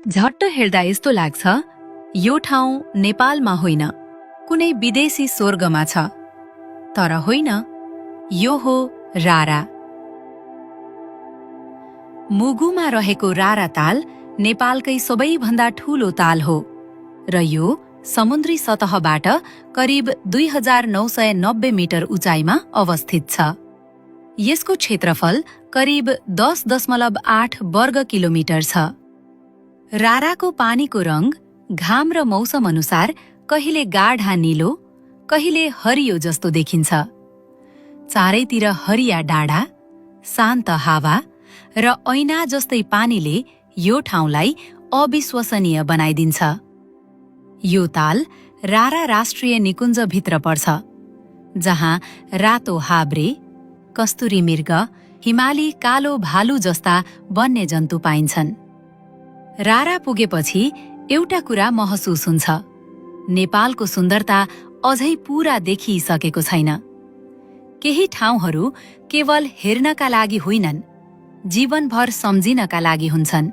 झट्ट हेर्दा यस्तो लाग्छ यो ठाउँ नेपालमा होइन, कुनै विदेशी स्वर्गमा छ। तर होइन, यो हो रारा। मुगुमा रहेको रारा ताल नेपालकै सबैभन्दा ठूलो ताल हो र यो समुद्री सतहबाट करिब 2990 मिटर उचाइमा अवस्थित छ। यसको क्षेत्रफल करिब 10.8 वर्ग किलोमिटर छ। राराको पानीको रंग घाम र मौसम अनुसार कहिले गाढा नीलो, कहिले हरियो जस्तो देखिन्छ। चारैतिर हरिया डाँडा, शान्त हावा र ऐना जस्तै पानीले यो ठाउँलाई अविश्वसनीय बनाइदिन्छ। यो ताल रारा राष्ट्रिय निकुञ्जभित्र पर्छ, जहाँ रातो हाब्रे, कस्तुरी मृग, हिमाली कालो भालु जस्ता वन्यजन्तु पाइन्छन्। रारा पुगेपछि एउटा कुरा महसुस हुन्छ, नेपालको सुन्दरता अझै पूरा देखिसकेको छैन। केही ठाउँहरू केवल हेर्नका लागि होइनन्, जीवनभर सम्झिनका लागि हुन्छन्।